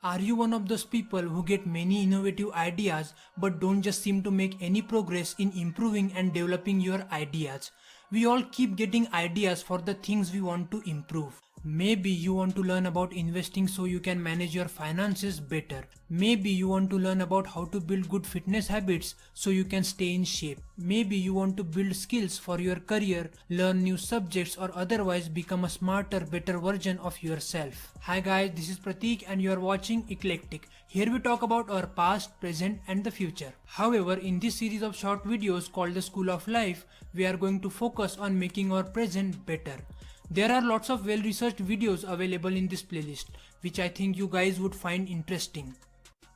Are you one of those people who get many innovative ideas but don't just seem to make any progress in improving and developing your ideas? We all keep getting ideas for the things we want to improve. Maybe you want to learn about investing so you can manage your finances better. Maybe you want to learn about how to build good fitness habits so you can stay in shape. Maybe you want to build skills for your career, learn new subjects, or otherwise become a smarter, better version of yourself. Hi guys, this is Pratik and you are watching Eclectic. Here we talk about our past, present and the future. However, in this series of short videos called the School of Life, we are going to focus on making our present better. There are lots of well-researched videos available in this playlist, which I think you guys would find interesting.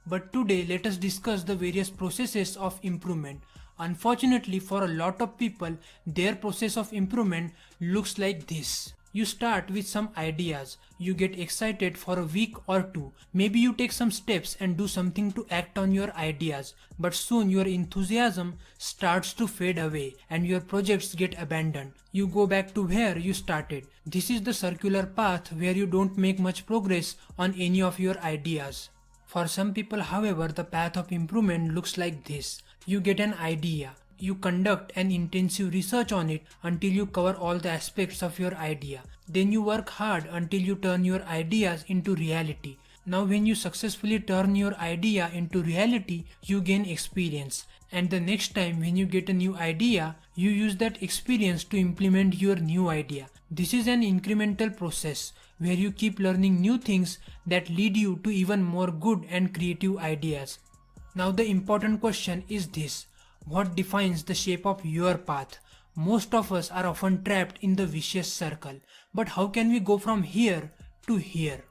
But today, let us discuss the various processes of improvement. Unfortunately, for a lot of people, their process of improvement looks like this. You start with some ideas, you get excited for a week or two, maybe you take some steps and do something to act on your ideas, but soon your enthusiasm starts to fade away and your projects get abandoned. You go back to where you started. This is the circular path where you don't make much progress on any of your ideas. For some people, however, the path of improvement looks like this. You get an idea. You conduct an intensive research on it until you cover all the aspects of your idea. Then you work hard until you turn your ideas into reality. Now when you successfully turn your idea into reality, you gain experience. And the next time when you get a new idea, you use that experience to implement your new idea. This is an incremental process where you keep learning new things that lead you to even more good and creative ideas. Now the important question is this. What defines the shape of your path? Most of us are often trapped in the vicious circle. But how can we go from here to here?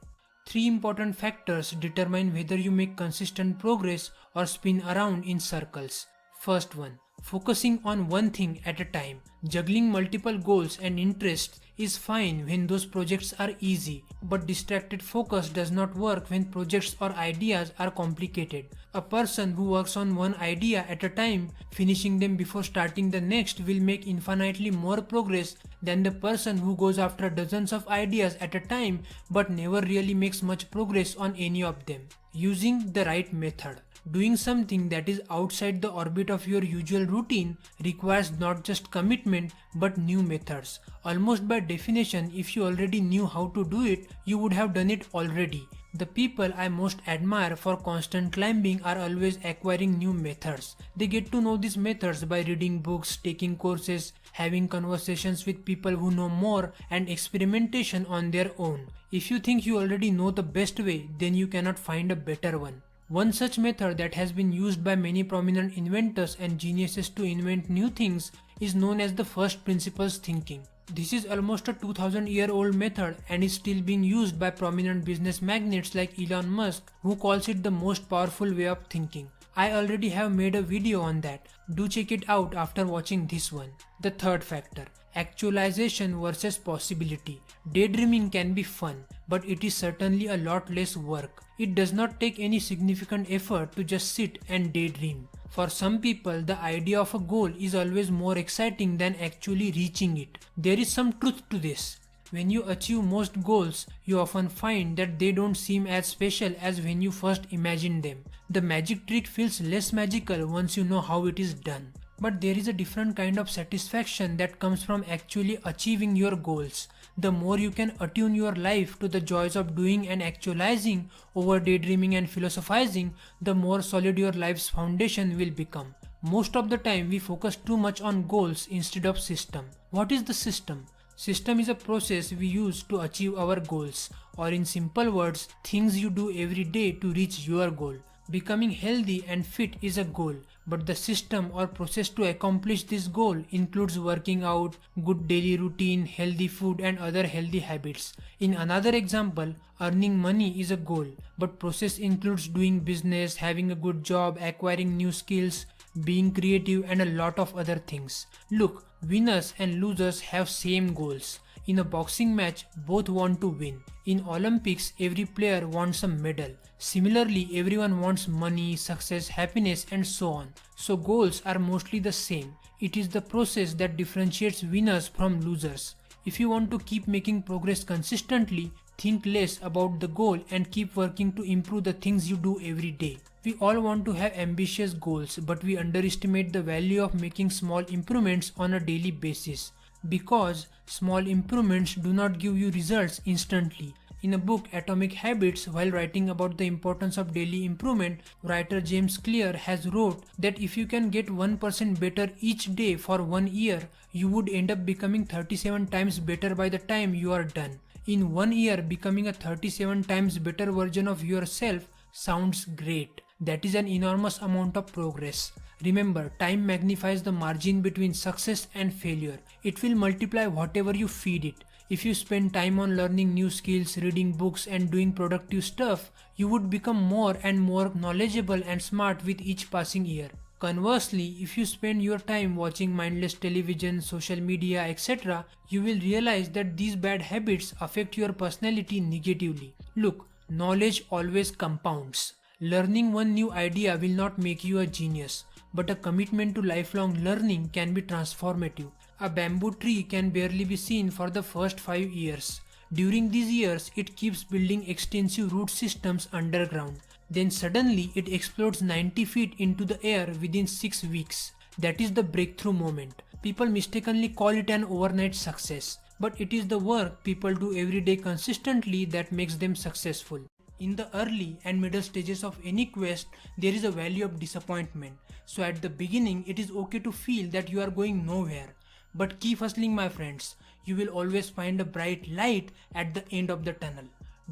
Three important factors determine whether you make consistent progress or spin around in circles. First one, focusing on one thing at a time. Juggling multiple goals and interests is fine when those projects are easy, but distracted focus does not work when projects or ideas are complicated. A person who works on one idea at a time, finishing them before starting the next, will make infinitely more progress than the person who goes after dozens of ideas at a time but never really makes much progress on any of them. Using the right method. Doing something that is outside the orbit of your usual routine requires not just commitment but new methods. Almost by definition, if you already knew how to do it, you would have done it already. The people I most admire for constant climbing are always acquiring new methods. They get to know these methods by reading books, taking courses, having conversations with people who know more, and experimentation on their own. If you think you already know the best way, then you cannot find a better one. One such method that has been used by many prominent inventors and geniuses to invent new things is known as the first principles thinking. This is almost a 2000-year-old method and is still being used by prominent business magnates like Elon Musk, who calls it the most powerful way of thinking. I already have made a video on that. Do check it out after watching this one. The third factor, actualization versus possibility. Daydreaming can be fun, but it is certainly a lot less work. It does not take any significant effort to just sit and daydream. For some people, the idea of a goal is always more exciting than actually reaching it. There is some truth to this. When you achieve most goals, you often find that they don't seem as special as when you first imagined them. The magic trick feels less magical once you know how it is done. But there is a different kind of satisfaction that comes from actually achieving your goals. The more you can attune your life to the joys of doing and actualizing over daydreaming and philosophizing, the more solid your life's foundation will become. Most of the time we focus too much on goals instead of system. What is the system? System is a process we use to achieve our goals, or in simple words, things you do every day to reach your goal. Becoming healthy and fit is a goal, but the system or process to accomplish this goal includes working out, good daily routine, healthy food and other healthy habits. In another example, earning money is a goal, but process includes doing business, having a good job, acquiring new skills, being creative and a lot of other things. Look, winners and losers have same goals. In a boxing match, both want to win. In Olympics, every player wants a medal. Similarly, everyone wants money, success, happiness and so on. So goals are mostly the same. It is the process that differentiates winners from losers. If you want to keep making progress consistently, think less about the goal and keep working to improve the things you do every day. We all want to have ambitious goals, but we underestimate the value of making small improvements on a daily basis. Because small improvements do not give you results instantly. In a book Atomic Habits, while writing about the importance of daily improvement, writer James Clear has wrote that if you can get 1% better each day for 1 year, you would end up becoming 37 times better by the time you are done. In 1 year, becoming a 37 times better version of yourself sounds great. That is an enormous amount of progress. Remember, time magnifies the margin between success and failure. It will multiply whatever you feed it. If you spend time on learning new skills, reading books and doing productive stuff, you would become more and more knowledgeable and smart with each passing year. Conversely, if you spend your time watching mindless television, social media, etc., you will realize that these bad habits affect your personality negatively. Look, knowledge always compounds. Learning one new idea will not make you a genius, but a commitment to lifelong learning can be transformative. A bamboo tree can barely be seen for the first 5 years. During these years, it keeps building extensive root systems underground. Then suddenly, it explodes 90 feet into the air within 6 weeks. That is the breakthrough moment. People mistakenly call it an overnight success, but it is the work people do every day consistently that makes them successful. In the early and middle stages of any quest, there is a value of disappointment. So at the beginning, it is okay to feel that you are going nowhere. But keep hustling, my friends. You will always find a bright light at the end of the tunnel.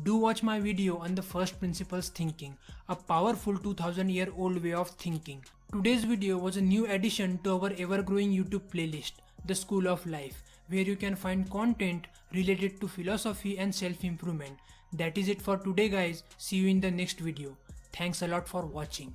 Do watch my video on the first principles thinking, a powerful 2000-year-old way of thinking. Today's video was a new addition to our ever-growing YouTube playlist, The School of Life, where you can find content related to philosophy and self-improvement. That is it for today, guys. See you in the next video. Thanks a lot for watching.